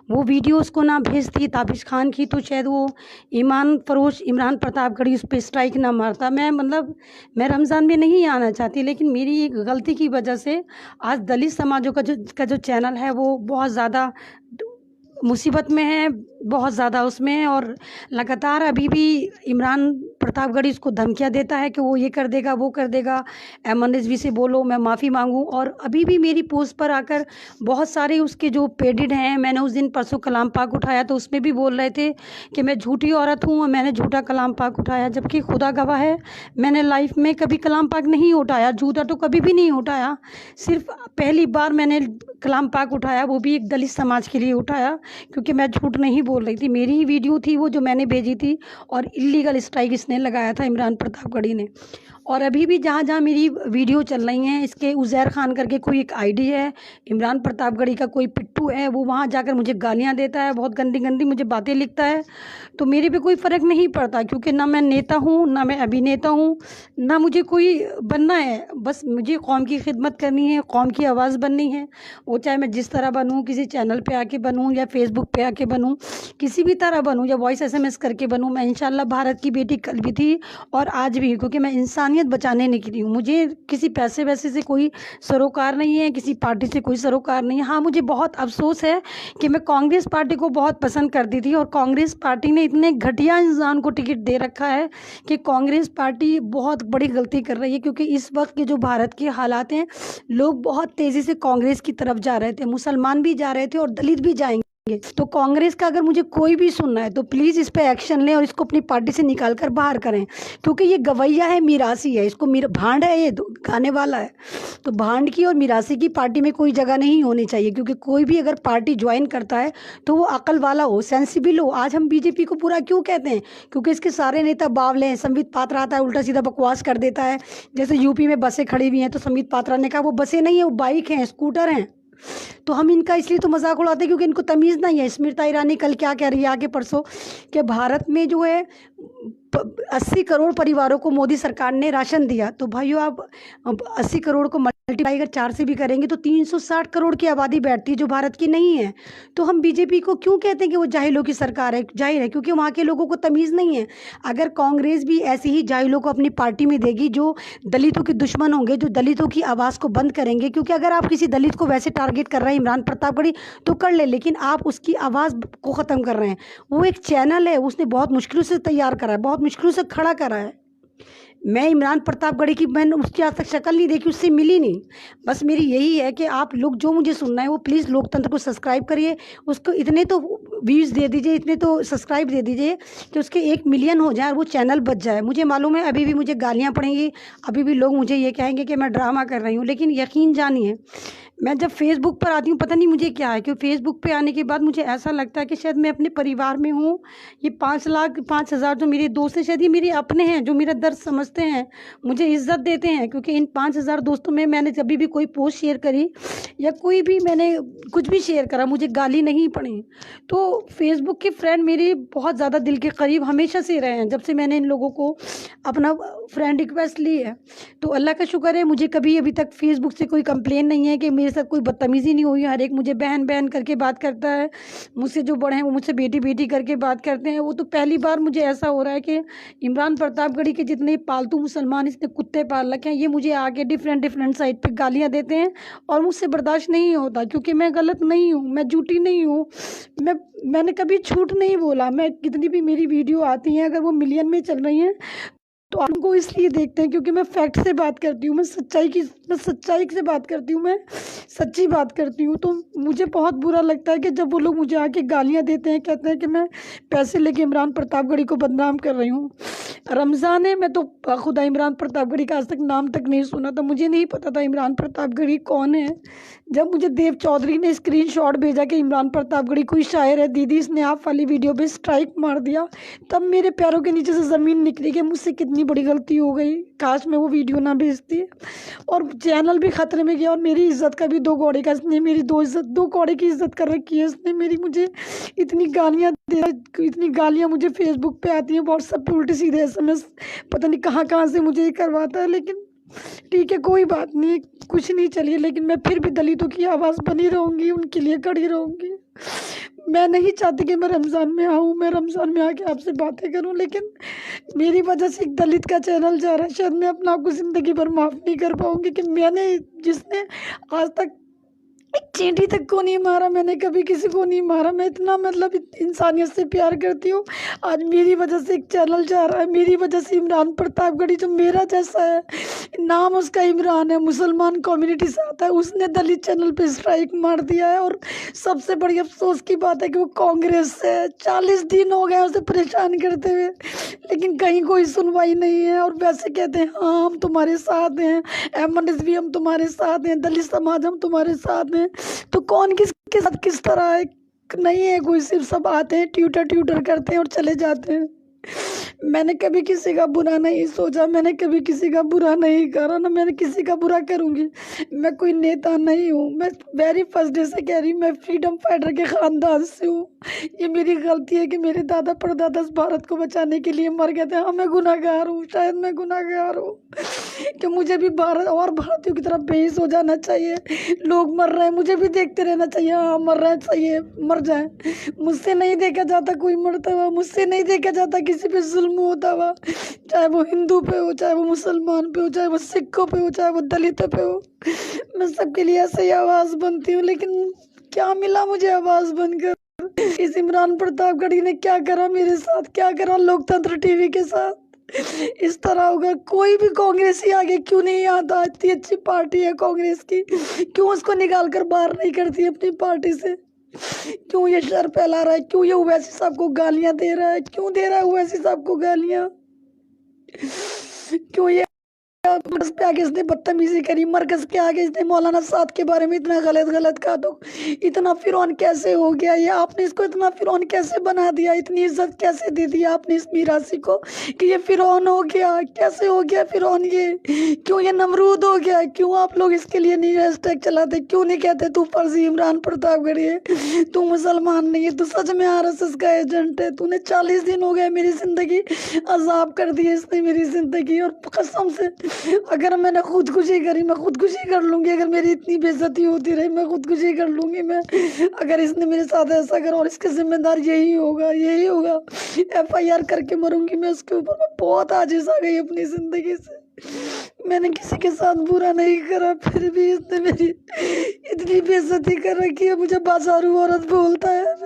वो वीडियो उसको ना भेजती ताबिश खान की, तो शायद वो ईमान फरोश इमरान प्रतापगढ़ी उस पर स्ट्राइक ना मारता। मैं रमज़ान में नहीं आना चाहती, लेकिन मेरी एक गलती की वजह से आज दलित समाजों का जो चैनल है वो बहुत ज़्यादा मुसीबत में है, बहुत ज़्यादा उसमें है। और लगातार अभी भी इमरान प्रतापगढ़ी उसको धमकियाँ देता है कि वो ये कर देगा, वो कर देगा, एमन रिजवी से बोलो, मैं माफ़ी मांगूं। और अभी भी मेरी पोस्ट पर आकर बहुत सारे उसके जो पेडिड हैं, मैंने उस दिन परसों कलाम पाक उठाया तो उसमें भी बोल रहे थे कि मैं झूठी औरत हूँ और मैंने झूठा कलाम पाक उठाया, जबकि खुदा गवाह है मैंने लाइफ में कभी कलाम पाक नहीं उठाया, झूठा तो कभी भी नहीं उठाया। सिर्फ पहली बार मैंने कलाम पाक उठाया, वो भी एक दलित समाज के लिए उठाया, क्योंकि मैं झूठ नहीं बोल रही थी। मेरी ही वीडियो थी वो जो मैंने भेजी थी, और इल्लीगल स्ट्राइक इसने लगाया था इमरान प्रतापगढ़ी ने। और अभी भी जहाँ जहाँ मेरी वीडियो चल रही हैं, इसके उज़ैर खान करके कोई एक आईडी है, इमरान प्रतापगढ़ी का कोई पिट्ठू है, वो वहाँ जाकर मुझे गालियाँ देता है, बहुत गंदी गंदी मुझे बातें लिखता है। तो मेरे पे कोई फ़र्क नहीं पड़ता, क्योंकि ना मैं नेता हूँ, ना मैं अभिनेता हूँ, ना मुझे कोई बनना है। बस मुझे कौम की खिदमत करनी है, कौम की आवाज़ बननी है। वो चाहे मैं जिस तरह बनूँ, किसी चैनल पे आके बनूँ या फेसबुक पे आके बनूँ, किसी भी तरह बनूँ, या वॉइस SMS करके बनूँ, मैं इंशाल्लाह भारत की बेटी कल भी थी और आज भी, क्योंकि मैं इंसानियत बचाने निकली हूँ। मुझे किसी पैसे वैसे से कोई सरोकार नहीं है, किसी पार्टी से कोई सरोकार नहीं है। हाँ, मुझे बहुत अफसोस है कि मैं कांग्रेस पार्टी को बहुत पसंद करती थी, और कांग्रेस पार्टी ने इतने घटिया इंसान को टिकट दे रखा है कि कांग्रेस पार्टी बहुत बड़ी गलती कर रही है। क्योंकि इस वक्त के जो भारत के हालात हैं, लोग बहुत तेज़ी से कांग्रेस की तरफ जा रहे थे, मुसलमान भी जा रहे थे और दलित भी जाएंगे। तो कांग्रेस का अगर मुझे कोई भी सुनना है तो प्लीज़ इस पे एक्शन लें और इसको अपनी पार्टी से निकाल कर बाहर करें, क्योंकि ये गवैया है, मिरासी है, इसको भांड है, ये गाने वाला है। तो भांड की और मिरासी की पार्टी में कोई जगह नहीं होनी चाहिए, क्योंकि कोई भी अगर पार्टी ज्वाइन करता है तो वो अकल वाला हो, सेंसिबल हो। आज हम बीजेपी को पूरा क्यों कहते हैं? क्योंकि इसके सारे नेता बावले हैं। संबित पात्रा आता है, उल्टा सीधा बकवास कर देता है। जैसे यूपी में बसें खड़ी हुई हैं, तो संबित पात्रा ने कहा वो बसें नहीं है, वो बाइक हैं, स्कूटर हैं। तो हम इनका इसलिए तो मजाक उड़ाते हैं क्योंकि इनको तमीज़ नहीं है। स्मृति ईरानी कल क्या कह रही है आगे परसों, कि भारत में जो है 80 करोड़ परिवारों को मोदी सरकार ने राशन दिया। तो भाइयों, आप 80 करोड़ को मल्टीप्लाई अगर 4 से भी करेंगे तो 360 करोड़ की आबादी बैठती है जो भारत की नहीं है। तो हम बीजेपी को क्यों कहते हैं कि वो जाहिलों की सरकार है? जाहिर है, क्योंकि वहाँ के लोगों को तमीज़ नहीं है। अगर कांग्रेस भी ऐसी ही जाहिलों को अपनी पार्टी में देगी जो दलितों के दुश्मन होंगे, जो दलितों की आवाज़ को बंद करेंगे, क्योंकि अगर आप किसी दलित को वैसे टारगेट कर रहे हैं इमरान प्रतापगढ़ी तो कर ले, लेकिन आप उसकी आवाज़ को ख़त्म कर रहे हैं। वो एक चैनल है, उसने बहुत मुश्किलों से तैयार करा है, बहुत मुश्किलों से खड़ा करा है। मैं इमरान प्रतापगढ़ी की, मैंने उसकी आज तक शक्ल नहीं देखी, उससे मिली नहीं। बस मेरी यही है कि आप लोग जो मुझे सुनना है वो प्लीज़ लोकतंत्र को सब्सक्राइब करिए, उसको इतने तो व्यूज़ दे दीजिए, इतने तो सब्सक्राइब दे दीजिए कि उसके 1 मिलियन हो जाए और वो चैनल बच जाए। मुझे मालूम है अभी भी मुझे गालियाँ पड़ेंगी, अभी भी लोग मुझे ये कहेंगे कि मैं ड्रामा कर रही हूँ, लेकिन यकीन जानिए मैं जब फेसबुक पर आती हूँ, पता नहीं मुझे क्या है, क्योंकि फेसबुक पे आने के बाद मुझे ऐसा लगता है कि शायद मैं अपने परिवार में हूँ। ये 5,05,000 जो मेरे दोस्त हैं, शायद ये मेरे अपने हैं, जो मेरा दर्द समझते हैं, मुझे इज्जत देते हैं। क्योंकि इन 5,000 दोस्तों में मैंने जब भी कोई पोस्ट शेयर करी या कोई भी मैंने कुछ भी शेयर करा, मुझे गाली नहीं पड़ी। तो फेसबुक के फ्रेंड मेरे बहुत ज़्यादा दिल के करीब हमेशा से रहे हैं, जब से मैंने इन लोगों को अपना फ्रेंड रिक्वेस्ट ली है। तो अल्लाह का शुक्र है, मुझे कभी अभी तक फेसबुक से कोई कंप्लेन नहीं है कि मेरे साथ कोई बदतमीज़ी नहीं हुई है। हर एक मुझे बहन बहन करके बात करता है, मुझसे जो बड़े हैं वो मुझसे बेटी बेटी करके बात करते हैं। वो तो पहली बार मुझे ऐसा हो रहा है कि इमरान प्रतापगढ़ी के जितने पालतू मुसलमान इसने कुत्ते पाल रखे हैं, ये मुझे आके डिफरेंट साइड पे गालियाँ देते हैं और मुझसे बर्दाश्त नहीं होता, क्योंकि मैं गलत नहीं हूँ, मैं झूठी नहीं हूँ, मैंने कभी झूठ नहीं बोला। मैं कितनी भी मेरी वीडियो आती हैं, अगर वो मिलियन में चल रही हैं तो आप उनको इसलिए देखते हैं क्योंकि मैं फैक्ट से बात करती हूँ, मैं सच्चाई से बात करती हूँ, मैं सच्ची बात करती हूँ। तो मुझे बहुत बुरा लगता है कि जब वो लोग मुझे आके गालियाँ देते हैं, कहते हैं कि मैं पैसे लेके इमरान प्रतापगढ़ी को बदनाम कर रही हूँ। रमज़ान है, मैं तो खुदा इमरान प्रतापगढ़ी का आज तक नाम तक नहीं सुना था, मुझे नहीं पता था इमरान प्रतापगढ़ी कौन है। जब मुझे देव चौधरी ने स्क्रीनशॉट भेजा कि इमरान प्रतापगढ़ी कोई शायर है, दीदी इसने आप वाली वीडियो पे स्ट्राइक मार दिया, तब मेरे पैरों के नीचे से ज़मीन निकली कि मुझसे कितनी बड़ी गलती हो गई, काश मैं वो वीडियो ना भेजती। और चैनल भी खतरे में गया और मेरी इज्जत का भी 2 कौड़े का इसने मेरी 2 कौड़े की इज्जत कर रखी है इसने मेरी। मुझे इतनी गालियाँ दे, इतनी गालियाँ मुझे फेसबुक पे आती हैं, व्हाट्सएप पे उल्टे सीधे SMS पता नहीं कहाँ से मुझे ये करवाता है। लेकिन ठीक है, कोई बात नहीं, कुछ नहीं, चलिए। लेकिन मैं फिर भी दलितों की आवाज़ बनी रहूँगी, उनके लिए खड़ी रहूँगी। मैं नहीं चाहती कि मैं रमज़ान में आऊँ, मैं रमज़ान में आके आपसे बातें करूँ, लेकिन मेरी वजह से एक दलित का चैनल जा रहा है। शायद मैं अपने आप को ज़िंदगी भर माफ़ नहीं कर पाऊँगी कि मैंने जिसने आज तक एक चींटी तक को नहीं मारा, मैंने कभी किसी को नहीं मारा। मैं इतना मतलब इंसानियत से प्यार करती हूँ। आज मेरी वजह से एक चैनल जा रहा है, मेरी वजह से इमरान प्रतापगढ़ी जो मेरा जैसा है, नाम उसका इमरान है, मुसलमान कम्युनिटी से आता है, उसने दलित चैनल पे स्ट्राइक मार दिया है। और सबसे बड़ी अफसोस की बात है कि वो कांग्रेस से है। 40 दिन हो गए उसे परेशान करते हुए, लेकिन कहीं कोई सुनवाई नहीं है। और वैसे कहते हैं हाँ हम तुम्हारे साथ हैं, एमएनएसवी हम तुम्हारे साथ हैं, दलित समाज हम तुम्हारे साथ हैं। तो कौन किसके साथ किस तरह है? नहीं है कोई, सिर्फ सब आते हैं, ट्यूटर करते हैं और चले जाते हैं। मैंने कभी किसी का बुरा नहीं सोचा, मैंने कभी किसी का बुरा नहीं करा, ना मैंने किसी का बुरा करूँगी। मैं कोई नेता नहीं हूँ, मैं वेरी फर्स्ट डे से कह रही हूँ, मैं फ्रीडम फाइटर के ख़ानदान से हूँ। ये मेरी गलती है कि मेरे दादा परदादा इस भारत को बचाने के लिए मर गए थे। हाँ मैं गुनाहगार हूँ, शायद मैं गुनाहगार हूँ कि मुझे भी भारत और भारतीयों की तरह बेइज्जत हो जाना चाहिए। लोग मर रहे हैं, मुझे भी देखते रहना चाहिए, हाँ मर रहे हैं, चाहिए मर जाए। मुझसे नहीं देखा जाता कोई मरता हुआ, मुझसे नहीं देखा जाता किसी पे जुल्म होता हुआ, चाहे वो हिंदू पे हो, चाहे वो मुसलमान पे हो, चाहे वो सिखों पे हो, चाहे वो दलितों पे हो। मैं सबके लिए ऐसे ही आवाज़ बनती हूँ, लेकिन क्या मिला मुझे आवाज़ बनकर? इस इमरान प्रतापगढ़ी ने क्या करा मेरे साथ, क्या करा लोकतंत्र टीवी के साथ? इस तरह होगा कोई भी कांग्रेसी आगे क्यों नहीं आता? इतनी अच्छी पार्टी है कांग्रेस की, क्यों उसको निकाल कर बाहर नहीं करती अपनी पार्टी से? क्यों ये शर फैला रहा है? क्यों ये ओवैसी साहब को गालियां दे रहा है? क्यों दे रहा है ओवैसी साहब को गालियां? क्यों ये मरकज पे आगे इसने बदतमीजी करी, मरकज के आगे इसने मौलाना साद के बारे में इतना गलत कहा, तो इतना फिरौन कैसे हो गया ये? आपने इसको इतना फिरौन कैसे बना दिया? इतनी इज्जत कैसे दे दी आपने इस मीरासी को कि ये फिरौन हो गया? कैसे हो गया फिरौन ये? क्यों ये नमरूद हो गया? क्यों आप लोग इसके लिए नहीं हैशटैग चलाते? क्यों नहीं कहते तू फर्जी इमरान प्रतापगढ़ी है, तू मुसलमान नहीं है, तू सच में आरएसएस का एजेंट है? तूने 40 दिन हो गए मेरी जिंदगी अजाब कर दी है इसने मेरी जिंदगी। और कसम से अगर मैंने खुदकुशी करी, मैं खुदकुशी कर लूंगी। अगर मेरी इतनी बेइज्जती होती रही, मैं खुदकुशी कर लूंगी। मैं अगर इसने मेरे साथ ऐसा करा, और इसके जिम्मेदार यही होगा, यही होगा। एफआईआर करके मरूंगी मैं उसके ऊपर। मैं बहुत आजिज आ गई अपनी जिंदगी से। मैंने किसी के साथ बुरा नहीं करा, फिर भी इसने मेरी इतनी बेइज्जती कर रखी है। मुझे बाजारू औरत बोलता है।